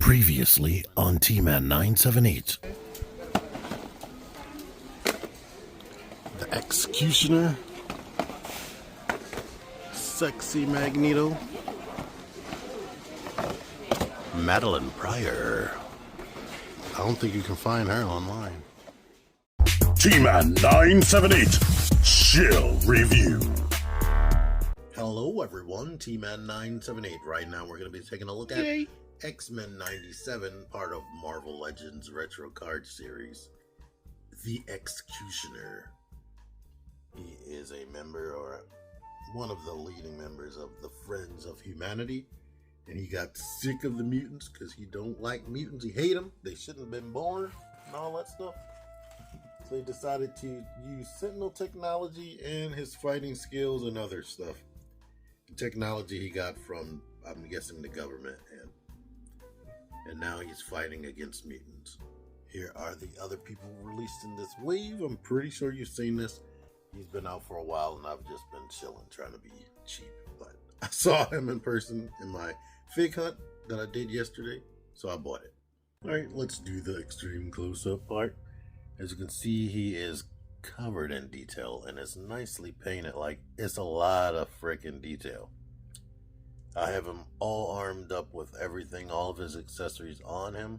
Previously on T-Man 978. The X-CUTIONER, Sexy Magneto, Madeline Pryor. I don't think you can find her online. T-Man 978 Chill Review. Hello everyone, T-Man 978. Right now we're going to be taking a look at X-Men 97, part of Marvel Legends Retro Card Series. The X-CUTIONER. He is a member, or one of the leading members of the Friends of Humanity. And he got sick of the mutants because he don't like mutants. He hate them. They shouldn't have been born and all that stuff. So he decided to use Sentinel technology and his fighting skills and other stuff. The technology he got from, I'm guessing, the government. And now he's fighting against mutants. Here are the other people released in this wave. I'm pretty sure you've seen this. He's been out for a while and I've just been chilling, trying to be cheap. But I saw him in person in my fig hunt that I did yesterday, so I bought it. Alright, let's do the extreme close-up part. As you can see, he is covered in detail and it's nicely painted. Like, it's a lot of freaking detail. I have him all armed up with everything, all of his accessories on him.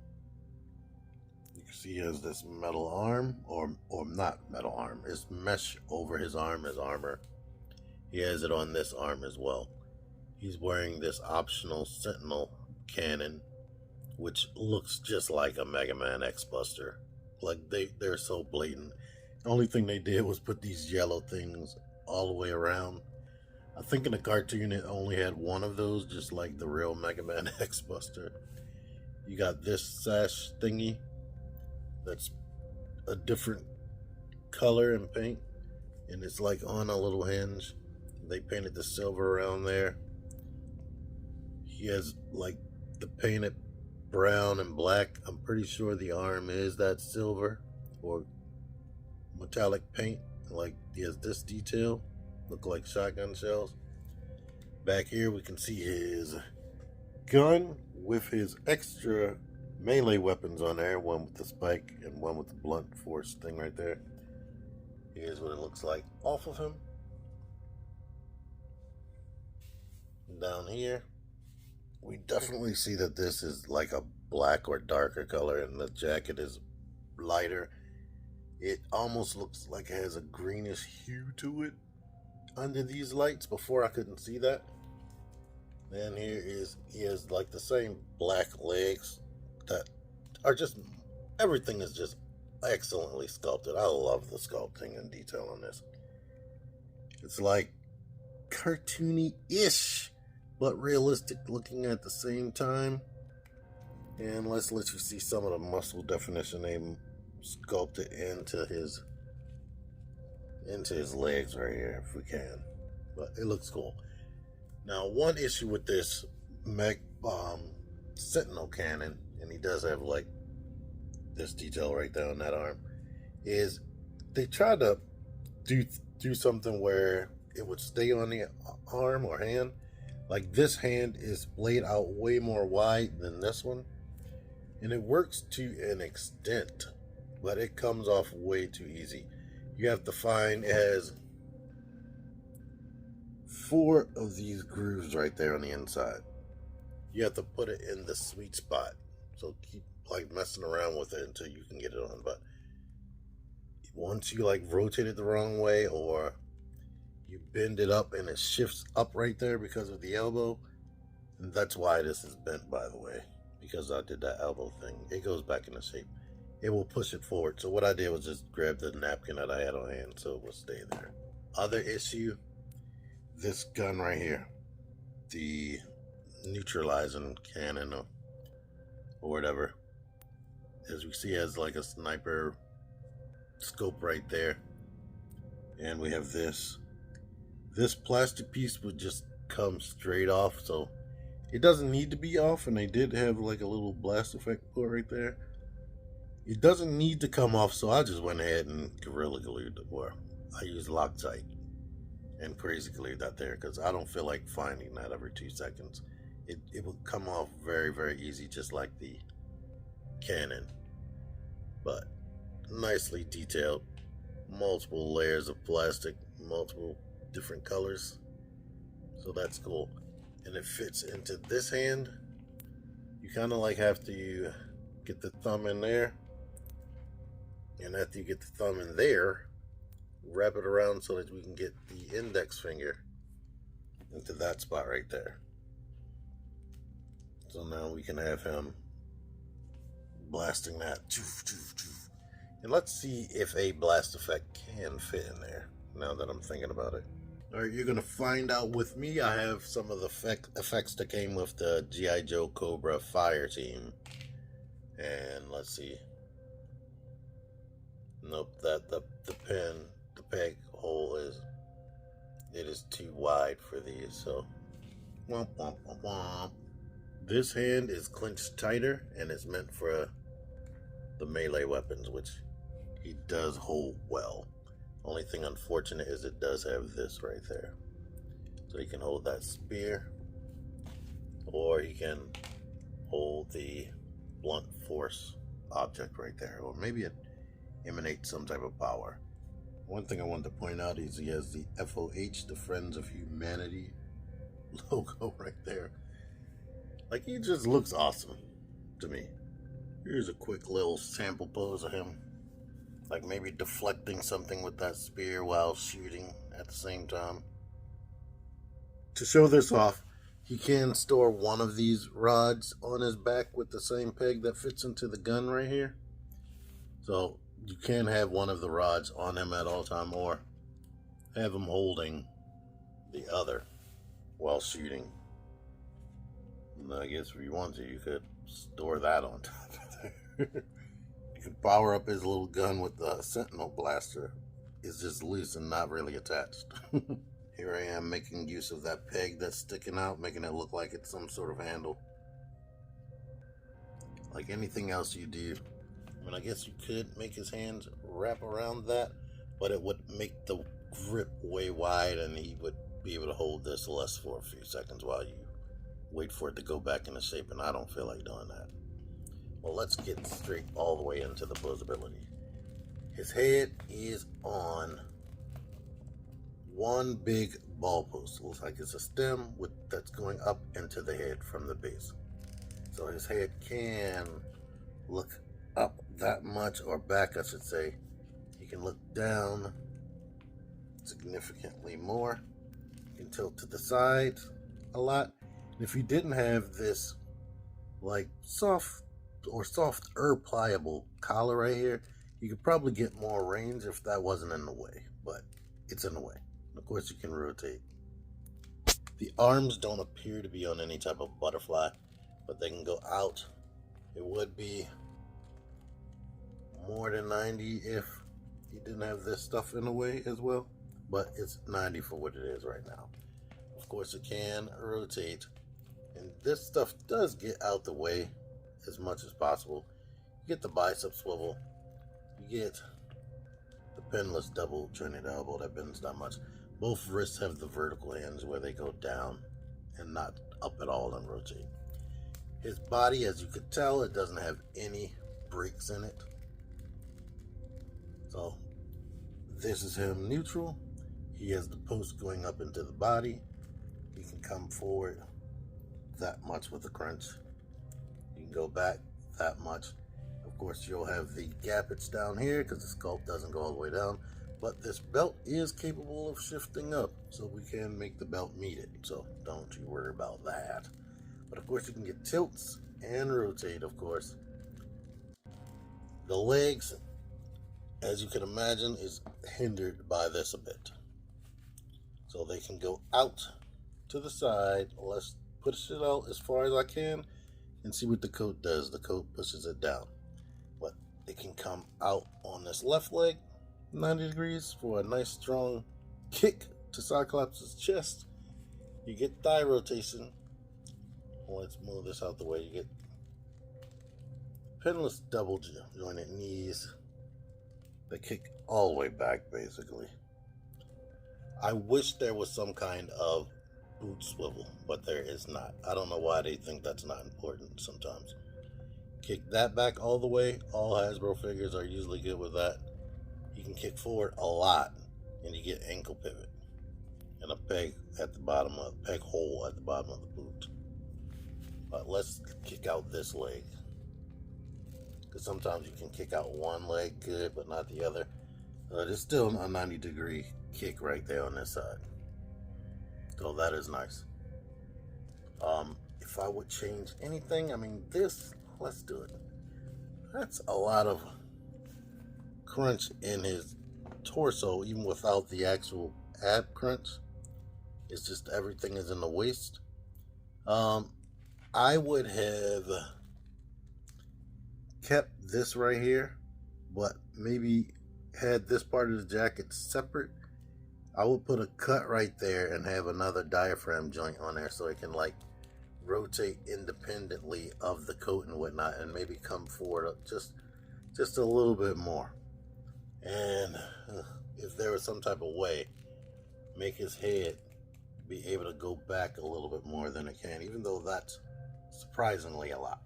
You can see he has this metal arm, or not metal arm, it's mesh over his arm as armor. He has it on this arm as well. He's wearing this optional Sentinel cannon, which looks just like a Mega Man X-Buster. Like, they're so blatant. The only thing they did was put these yellow things all the way around. I think in the cartoon it only had one of those, just like the real Mega Man X-Buster. You got this sash thingy that's a different color and paint, and it's like on a little hinge. They painted the silver around there. He has like the painted brown and black. I'm pretty sure the arm is that silver or metallic paint. Like, he has this detail, look like shotgun shells. Back here we can see his gun with his extra melee weapons on there, one with the spike and one with the blunt force thing right there. Here's what it looks like off of him. Down here we definitely see that this is like a black or darker color, and the jacket is lighter. It almost looks like it has a greenish hue to it under these lights. Before I couldn't see that. Then he has like the same black legs that are just, everything is just excellently sculpted. I love the sculpting and detail on this. It's like cartoony-ish, but realistic looking at the same time. And let's let you see some of the muscle definition they sculpted into his legs right here, if we can. But it looks cool. Now, one issue with this Sentinel cannon, and he does have like this detail right there on that arm, is they tried to do something where it would stay on the arm or hand. Like, this hand is laid out way more wide than this one, and it works to an extent, but it comes off way too easy. You have to find, it has 4 of these grooves right there on the inside. You have to put it in the sweet spot, so keep like messing around with it until you can get it on. But once you like rotate it the wrong way, or you bend it up and it shifts up right there because of the elbow, and that's why this is bent, by the way, because I did that elbow thing. It goes back into shape. It will push it forward. So what I did was just grab the napkin that I had on hand so it will stay there. Other issue, this gun right here, the neutralizing cannon or whatever, as we see, has like a sniper scope right there. And we have this plastic piece would just come straight off, so it doesn't need to be off. And they did have like a little blast effect put right there. It doesn't need to come off, so I just went ahead and Gorilla Glued it, or I used Loctite and crazy glued that there, because I don't feel like finding that every 2 seconds. it would come off very, very easy, just like the Canon. But nicely detailed, multiple layers of plastic, multiple different colors, so that's cool. And it fits into this hand. You kind of like have to get the thumb in there, and after you get the thumb in there, wrap it around so that we can get the index finger into that spot right there. So now we can have him blasting that. And let's see if a blast effect can fit in there, now that I'm thinking about it. Alright, you're going to find out with me. I have some of the effects that came with the G.I. Joe Cobra Fire Team. And let's see. Nope, the peg hole is too wide for these, so womp womp womp womp. This hand is clenched tighter and it's meant for the melee weapons, which he does hold well. Only thing unfortunate is it does have this right there. So he can hold that spear, or he can hold the blunt force object right there, or maybe it emanates some type of power. One thing I wanted to point out is he has the FOH, the Friends of Humanity logo right there. Like, he just looks awesome to me. Here's a quick little sample pose of him, like maybe deflecting something with that spear while shooting at the same time. To show this off, he can store one of these rods on his back with the same peg that fits into the gun right here. So you can have one of the rods on him at all time, or have him holding the other while shooting. And I guess if you want to, you could store that on top of there. You can power up his little gun with the Sentinel blaster. It's just loose and not really attached. Here I am making use of that peg that's sticking out, making it look like it's some sort of handle. Like anything else you do, I mean, I guess you could make his hands wrap around that, but it would make the grip way wide and he would be able to hold this less for a few seconds while you wait for it to go back into shape, and I don't feel like doing that. Well, let's get straight all the way into the posability. His head is on one big ball post. It looks like it's a stem that's going up into the head from the base. So his head can look up that much, or back I should say. He can look down significantly more. He can tilt to the sides a lot. And if you didn't have this like soft or pliable collar right here, you could probably get more range if that wasn't in the way, but it's in the way. And of course you can rotate. The arms don't appear to be on any type of butterfly, but they can go out. It would be more than 90 if you didn't have this stuff in the way as well, but it's 90 for what it is right now. Of course it can rotate, and this stuff does get out the way as much as possible. You get the bicep swivel, you get the pinless double jointed elbow that bends that much. Both wrists have the vertical hands where they go down and not up at all and rotate. His body, as you could tell, it doesn't have any breaks in it. So this is him neutral. He has the post going up into the body. He can come forward that much with the crunch. You can go back that much. Of course, you'll have the gappets down here because the sculpt doesn't go all the way down. But this belt is capable of shifting up, so we can make the belt meet it. So don't you worry about that. But of course, you can get tilts and rotate, of course. The legs, as you can imagine, is hindered by this a bit. So they can go out to the side. Let's push it out as far as I can and see what the coat does. The coat pushes it down. But it can come out on this left leg 90 degrees for a nice strong kick to Cyclops' chest. You get thigh rotation. Let's move this out the way. You get pinless double jointed knees. They kick all the way back, basically. I wish there was some kind of boot swivel, but there is not. I don't know why they think that's not important sometimes. Kick that back all the way. All Hasbro figures are usually good with that. You can kick forward a lot, and you get ankle pivot and a peg at the bottom of peg hole at the bottom of the boot. But let's kick out this leg, because sometimes you can kick out one leg good, but not the other. There's still a 90-degree kick right there on this side, so that is nice. If I would change anything, I mean this. Let's do it. That's a lot of crunch in his torso, even without the actual ab crunch. It's just everything is in the waist. I would have kept this right here, but maybe had this part of the jacket separate. I would put a cut right there and have another diaphragm joint on there so it can like rotate independently of the coat and whatnot, and maybe come forward just a little bit more. And if there was some type of way, make his head be able to go back a little bit more than it can, even though that's surprisingly a lot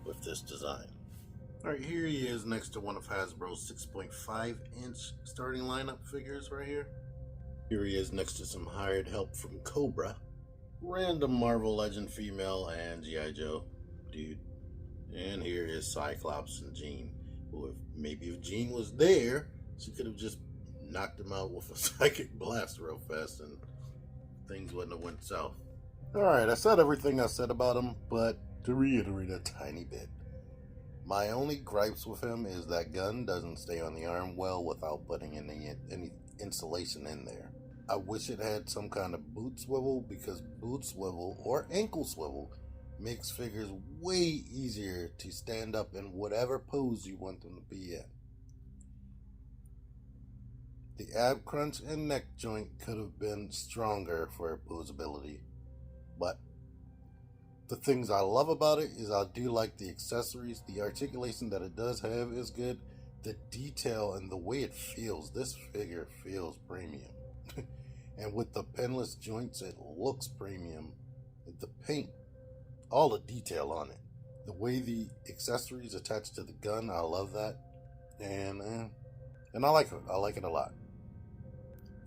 with this design. Alright, here he is next to one of Hasbro's 6.5-inch starting lineup figures right here. Here he is next to some hired help from Cobra, random Marvel Legend female, and G.I. Joe dude. And here is Cyclops and Jean, who maybe if Jean was there, she could have just knocked him out with a psychic blast real fast and things wouldn't have went south. Alright, I said everything I said about him, but to reiterate a tiny bit, my only gripes with him is that gun doesn't stay on the arm well without putting any insulation in there. I wish it had some kind of boot swivel, because boot swivel or ankle swivel makes figures way easier to stand up in whatever pose you want them to be in. The ab crunch and neck joint could have been stronger for posability, but the things I love about it is I do like the accessories. The articulation that it does have is good. The detail and the way it feels, this figure feels premium. And with the pinless joints, it looks premium. The paint, all the detail on it. The way the accessories attach to the gun, I love that. And I like it. I like it a lot.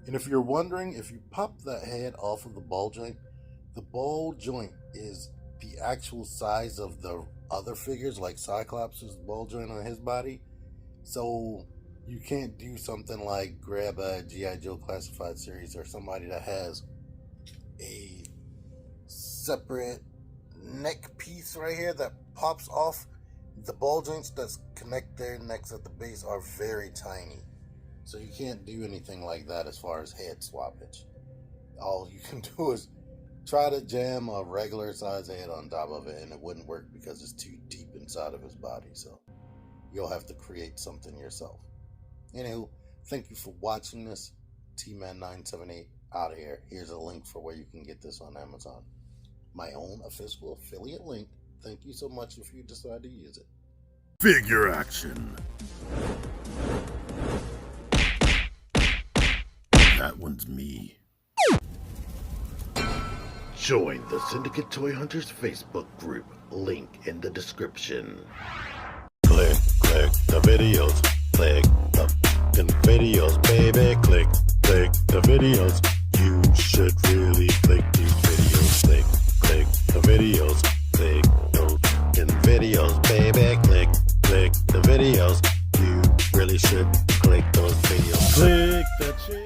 And if you're wondering, if you pop that head off of the ball joint is the actual size of the other figures, like Cyclops' ball joint on his body. So you can't do something like grab a G.I. Joe Classified series or somebody that has a separate neck piece right here that pops off. The ball joints that connect their necks at the base are very tiny. So you can't do anything like that as far as head swappage. All you can do is try to jam a regular size head on top of it, and it wouldn't work because it's too deep inside of his body. So you'll have to create something yourself. Anywho, thank you for watching this. T-Man978 out of here. Here's a link for where you can get this on Amazon. My own official affiliate link. Thank you so much if you decide to use it. Figure action. That one's me. Join the Syndicate Toy Hunters Facebook group. Link in the description. Click the videos. Click the videos, baby. Click the videos. You should really click these videos. Click the videos. Click those videos, baby. Click the videos. You really should click those videos. Click that shit.